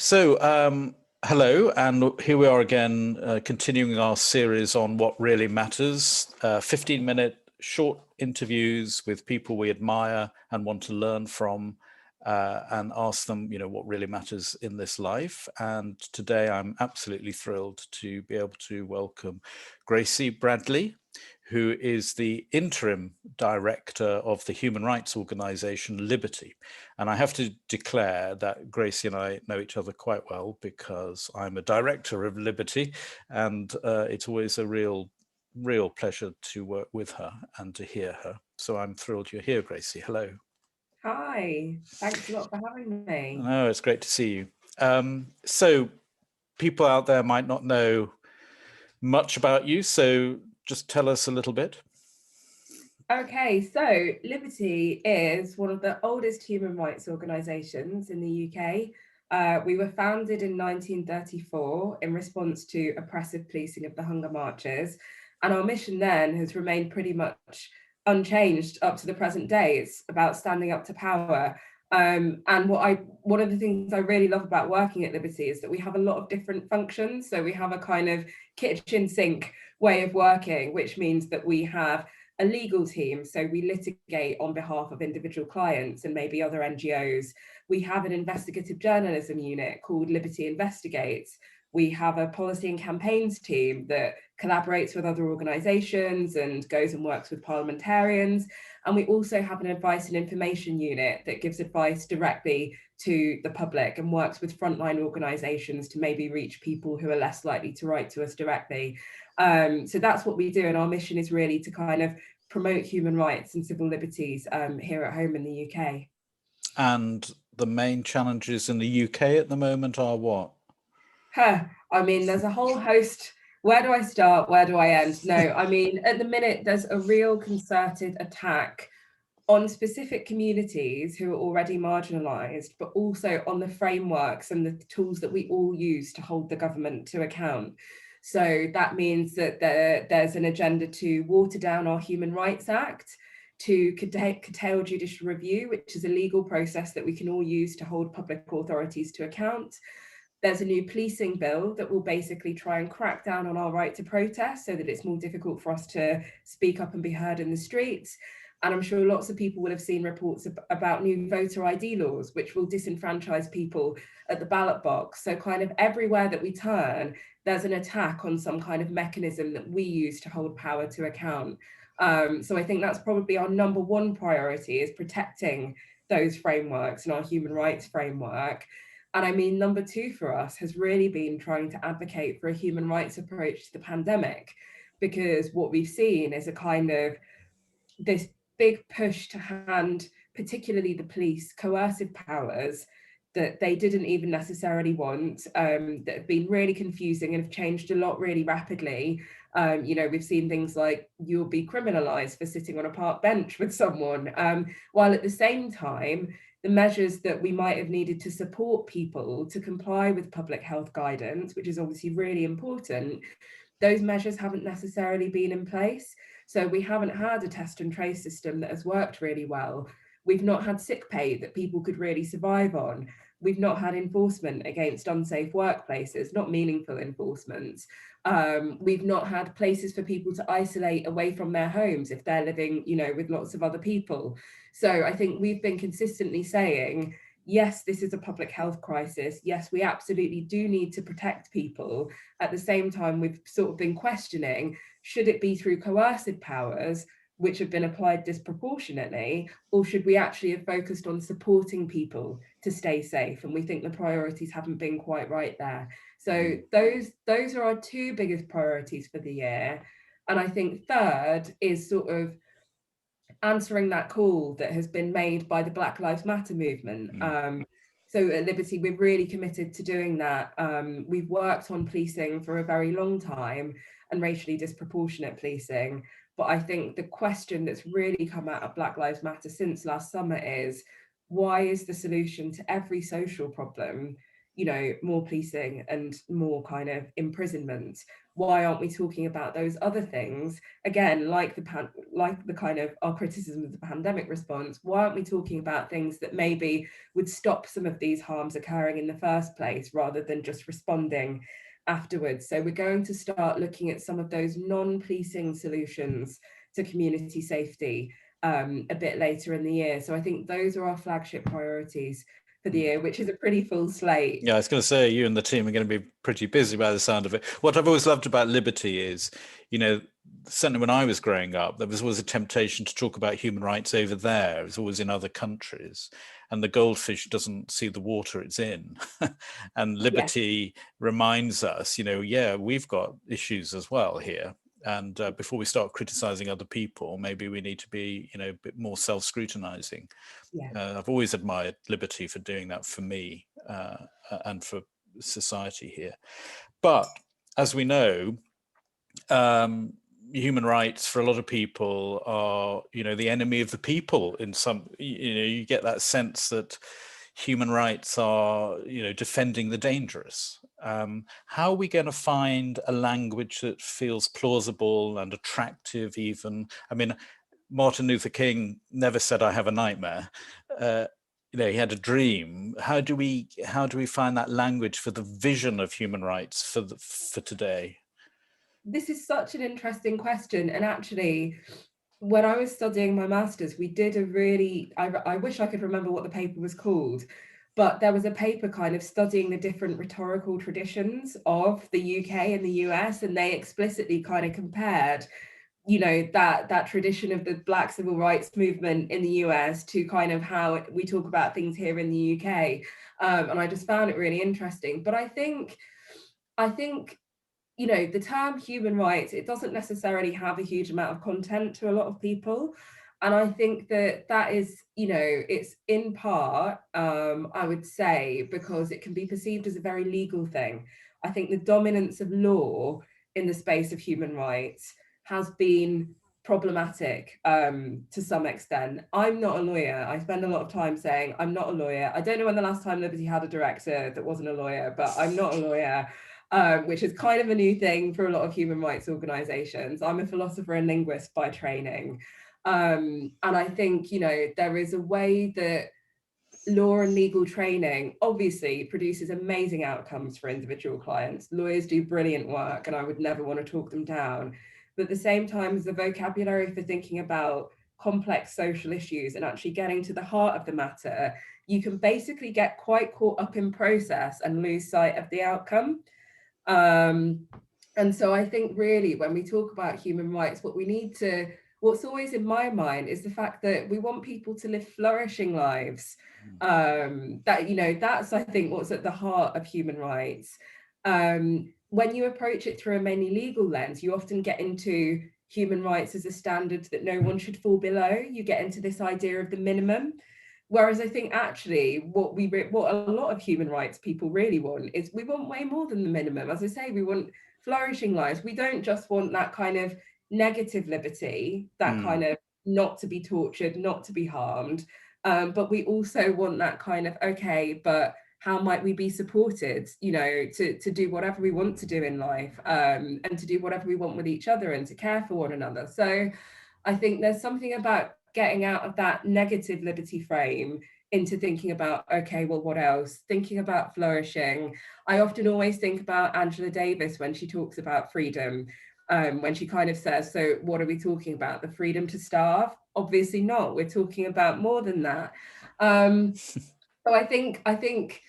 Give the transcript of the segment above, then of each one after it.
Hello, and here we are again, continuing our series on what really matters. 15-minute short interviews with people we admire and want to learn from, and ask them, what really matters in this life. And today I'm absolutely thrilled to be able to welcome Gracie Bradley, who is the interim director of the human rights organization Liberty. And I have to declare that Gracie and I know each other quite well because I'm a director of Liberty, and it's always a real pleasure to work with her and to hear her. So I'm thrilled you're here, Gracie. Hello. Hi, thanks a lot for having me. Oh, it's great to see you. So people out there might not know much about you, so just tell us a little bit. Okay, so Liberty is one of the oldest human rights organisations in the UK. We were founded in 1934 in response to oppressive policing of the hunger marches, and our mission then has remained pretty much unchanged up to the present day. It's about standing up to power. And one of the things I really love about working at Liberty is that we have a lot of different functions. So we have a kind of kitchen sink way of working, which means that we have a legal team, so we litigate on behalf of individual clients and maybe other NGOs. We have an investigative journalism unit called Liberty Investigates. We have a policy and campaigns team that collaborates with other organisations and goes and works with parliamentarians. And we also have an advice and information unit that gives advice directly to the public and works with frontline organisations to maybe reach people who are less likely to write to us directly. So that's what we do. And our mission is really to kind of promote human rights and civil liberties here at home in the UK. And the main challenges in the UK at the moment are what? I mean, there's a whole host. Where do I start? Where do I end? No, I mean, at the minute, there's a real concerted attack on specific communities who are already marginalised, but also on the frameworks and the tools that we all use to hold the government to account. So that means that there's an agenda to water down our Human Rights Act, to curtail judicial review, which is a legal process that we can all use to hold public authorities to account. There's a new policing bill that will basically try and crack down on our right to protest so that it's more difficult for us to speak up and be heard in the streets. And I'm sure lots of people will have seen reports about new voter ID laws, which will disenfranchise people at the ballot box. So kind of everywhere that we turn, there's an attack on some kind of mechanism that we use to hold power to account. So I think that's probably our number one priority, is protecting those frameworks and our human rights framework. And I mean, number two for us has really been trying to advocate for a human rights approach to the pandemic, because what we've seen is a kind of this big push to hand, particularly the police, coercive powers that they didn't even necessarily want, that have been really confusing and have changed a lot really rapidly. We've seen things like you'll be criminalised for sitting on a park bench with someone, while at the same time, the measures that we might have needed to support people to comply with public health guidance, which is obviously really important, those measures haven't necessarily been in place. So we haven't had a test and trace system that has worked really well. We've not had sick pay that people could really survive on. We've not had enforcement against unsafe workplaces, not meaningful enforcement. We've not had places for people to isolate away from their homes if they're living, with lots of other people. So I think we've been consistently saying, yes, this is a public health crisis. Yes, we absolutely do need to protect people. At the same time, we've sort of been questioning, should it be through coercive powers, which have been applied disproportionately, or should we actually have focused on supporting people to stay safe? And we think the priorities haven't been quite right there. So those are our two biggest priorities for the year. And I think third is sort of answering that call that has been made by the Black Lives Matter movement. So at Liberty, we're really committed to doing that. We've worked on policing for a very long time and racially disproportionate policing. But I think the question that's really come out of Black Lives Matter since last summer is, why is the solution to every social problem you know, more policing and more kind of imprisonment? Why aren't we talking about those other things? Again, like the kind of our criticism of the pandemic response, why aren't we talking about things that maybe would stop some of these harms occurring in the first place, rather than just responding afterwards? So we're going to start looking at some of those non-policing solutions to community safety a bit later in the year. So I think those are our flagship priorities for the year, which is a pretty full slate. Yeah, I was going to say, you and the team are going to be pretty busy by the sound of it. What I've always loved about Liberty is, you know, certainly when I was growing up, there was always a temptation to talk about human rights over there. It's always in other countries. And the goldfish doesn't see the water it's in. And Liberty reminds us, you know, yeah, we've got issues as well here. And before we start criticizing other people, maybe we need to be, you know, a bit more self-scrutinizing. I've always admired Liberty for doing that for me and for society here. But as we know, human rights for a lot of people are, you know, the enemy of the people. In some, you know, you get that sense that human rights are, you know, defending the dangerous. How are we going to find a language that feels plausible and attractive even? I mean, Martin Luther King never said, "I have a nightmare." You know, he had a dream. How do we find that language for the vision of human rights for today? This is such an interesting question. And actually, when I was studying my master's, we did a really, I wish I could remember what the paper was called, but there was a paper kind of studying the different rhetorical traditions of the UK and the US, and they explicitly kind of compared, you know, that tradition of the Black civil rights movement in the US to kind of how we talk about things here in the UK. And I just found it really interesting. But I think, you know, the term human rights, it doesn't necessarily have a huge amount of content to a lot of people. And I think that is, you know, it's in part, I would say, because it can be perceived as a very legal thing. I think the dominance of law in the space of human rights has been problematic to some extent. I'm not a lawyer. I spend a lot of time saying I'm not a lawyer. I don't know when the last time Liberty had a director that wasn't a lawyer, but I'm not a lawyer. Which is kind of a new thing for a lot of human rights organizations. I'm a philosopher and linguist by training. And I think, you know, there is a way that law and legal training obviously produces amazing outcomes for individual clients. Lawyers do brilliant work and I would never want to talk them down. But at the same time, the vocabulary for thinking about complex social issues and actually getting to the heart of the matter, you can basically get quite caught up in process and lose sight of the outcome. And so I think really when we talk about human rights, what's always in my mind is the fact that we want people to live flourishing lives. That, you know, that's, I think, what's at the heart of human rights. When you approach it through a mainly legal lens, you often get into human rights as a standard that no one should fall below. You get into this idea of the minimum. Whereas I think actually what a lot of human rights people really want is we want way more than the minimum. As I say, we want flourishing lives. We don't just want that kind of negative liberty, that kind of not to be tortured, not to be harmed. But we also want that kind of, okay, but how might we be supported, you know, to do whatever we want to do in life, and to do whatever we want with each other and to care for one another. So I think there's something about getting out of that negative liberty frame into thinking about, okay, well, what else? Thinking about flourishing. I often always think about Angela Davis when she talks about freedom, when she kind of says, so what are we talking about? The freedom to starve? Obviously not. We're talking about more than that. So I think,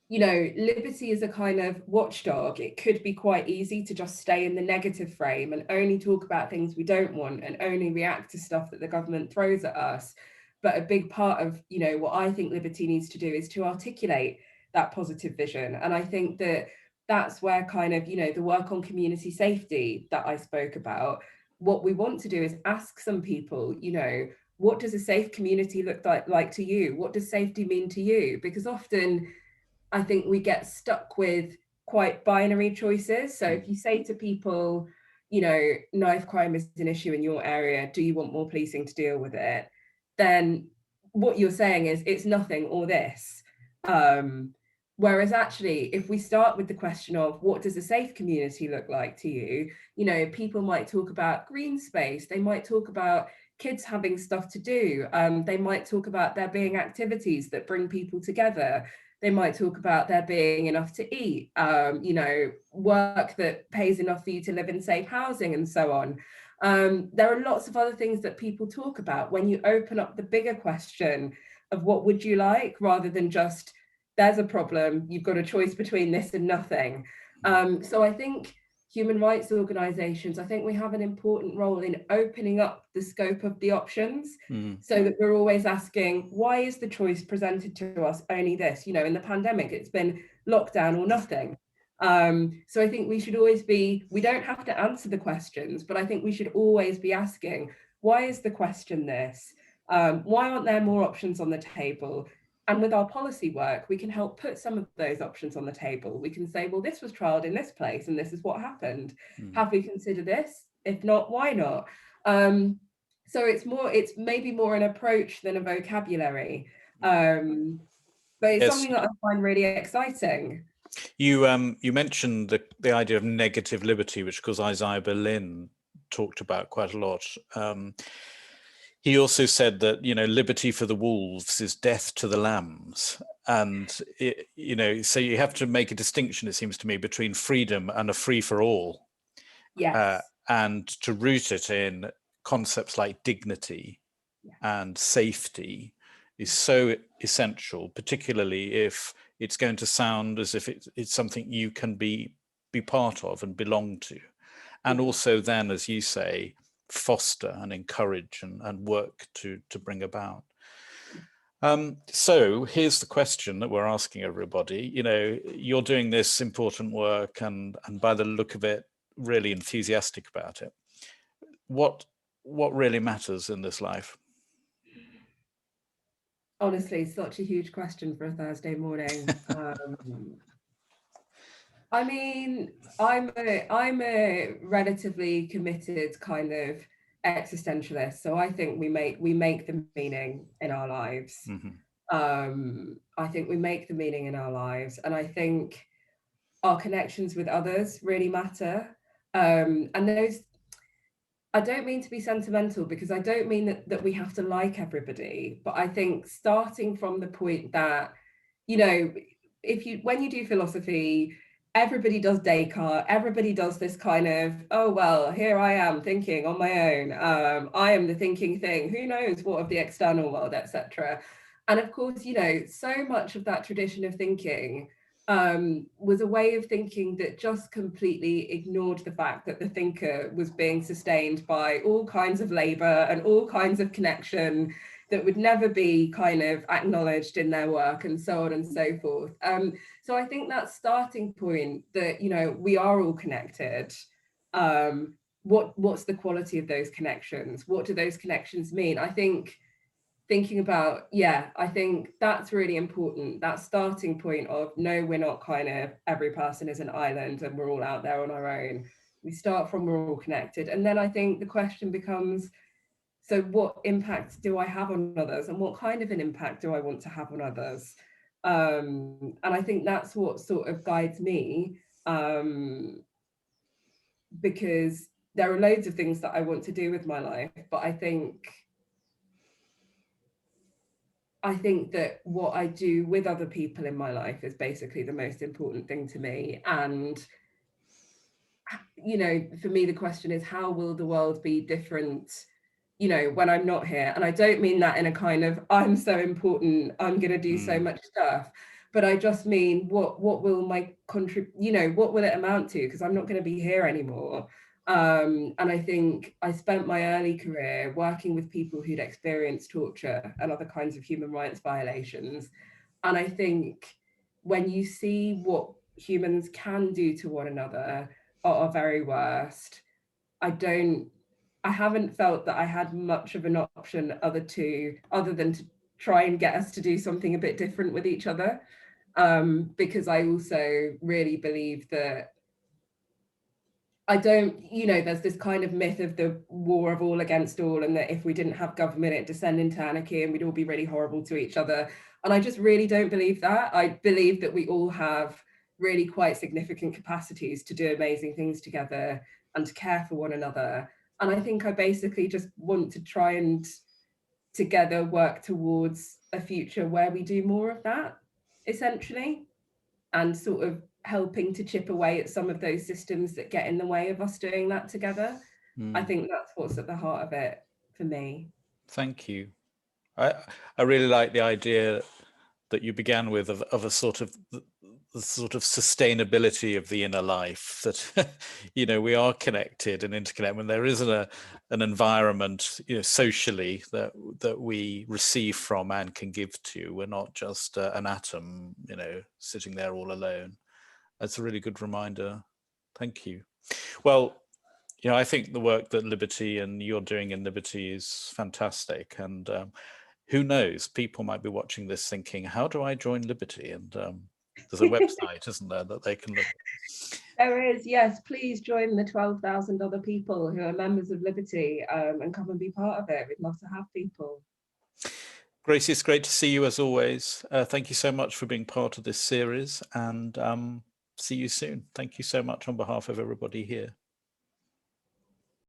you know, liberty is a kind of watchdog. It could be quite easy to just stay in the negative frame and only talk about things we don't want and only react to stuff that the government throws at us. But a big part of, you know, what I think liberty needs to do is to articulate that positive vision. And I think that that's where kind of, you know, the work on community safety that I spoke about, what we want to do is ask some people, you know, what does a safe community look like to you? What does safety mean to you? Because often I think we get stuck with quite binary choices. So if you say to people, you know, knife crime is an issue in your area, do you want more policing to deal with it? Then what you're saying is it's nothing or this. Whereas actually, if we start with the question of what does a safe community look like to you, you know, people might talk about green space, they might talk about kids having stuff to do, they might talk about there being activities that bring people together, they might talk about there being enough to eat, you know, work that pays enough for you to live in safe housing and so on. There are lots of other things that people talk about when you open up the bigger question of what would you like, rather than just there's a problem, you've got a choice between this and nothing. So I think human rights organisations, I think we have an important role in opening up the scope of the options, so that we're always asking, why is the choice presented to us only this? You know, in the pandemic, it's been lockdown or nothing. So I think we should always be, we don't have to answer the questions, but I think we should always be asking, why is the question this? Why aren't there more options on the table? And with our policy work, we can help put some of those options on the table. We can say, well, this was trialed in this place and this is what happened. Have we considered this? If not, why not? So it's maybe more an approach than a vocabulary. But it's something that I find really exciting. You mentioned the idea of negative liberty, which of course Isaiah Berlin talked about quite a lot. He also said that, you know, liberty for the wolves is death to the lambs. And, you know, so you have to make a distinction, it seems to me, between freedom and a free for all. Yes. And to root it in concepts like dignity and safety is so essential, particularly if it's going to sound as if it's something you can be part of and belong to. And also then, as you say, foster and encourage and work to bring about. So here's the question that we're asking everybody. You know, you're doing this important work and by the look of it, really enthusiastic about it. What really matters in this life? Honestly, such a huge question for a Thursday morning. I mean, I'm a relatively committed kind of existentialist, so I think we make the meaning in our lives. I think we make the meaning in our lives, and I think our connections with others really matter. And those, I don't mean to be sentimental, because I don't mean that we have to like everybody, but I think starting from the point that, you know, when you do philosophy, everybody does Descartes, everybody does this kind of, oh, well, here I am thinking on my own. I am the thinking thing, who knows what of the external world, etc. And of course, you know, so much of that tradition of thinking was a way of thinking that just completely ignored the fact that the thinker was being sustained by all kinds of labor and all kinds of connection that would never be kind of acknowledged in their work, and so on and so forth. So I think that starting point that, you know, we are all connected. What's the quality of those connections? What do those connections mean? I think thinking about, I think that's really important. That starting point of, no, we're not kind of, every person is an island and we're all out there on our own. We start from we're all connected. And then I think the question becomes, so what impact do I have on others, and what kind of an impact do I want to have on others? And I think that's what sort of guides me, because there are loads of things that I want to do with my life, but I think that what I do with other people in my life is basically the most important thing to me. And, you know, for me, the question is, how will the world be different, you know, when I'm not here? And I don't mean that in a kind of, I'm so important, I'm going to do so much stuff. But I just mean, what will my you know, what will it amount to? Because I'm not going to be here anymore. And I think I spent my early career working with people who'd experienced torture and other kinds of human rights violations. And I think when you see what humans can do to one another at our very worst, I haven't felt that I had much of an option other than to try and get us to do something a bit different with each other. Because I also really believe that I don't, there's this kind of myth of the war of all against all, and that if we didn't have government, it'd descend into anarchy and we'd all be really horrible to each other. And I just really don't believe that. I believe that we all have really quite significant capacities to do amazing things together and to care for one another. And I think I basically just want to try and together work towards a future where we do more of that, essentially, and sort of helping to chip away at some of those systems that get in the way of us doing that together. I think that's what's at the heart of it for me. Thank you. I really like the idea that you began with of a sort of the sort of sustainability of the inner life, that we are connected and interconnected, when there is an environment socially that we receive from and can give to. We're not just an atom sitting there all alone. That's a really good reminder. Thank you. Well, I think the work that Liberty and you're doing in Liberty is fantastic, and who knows, people might be watching this thinking, how do I join Liberty? And there's a website, isn't there, that they can look at? There is, yes. Please join the 12,000 other people who are members of Liberty, and come and be part of it. We'd love to have people. Gracie, it's great to see you as always. Thank you so much for being part of this series, and see you soon. Thank you so much on behalf of everybody here.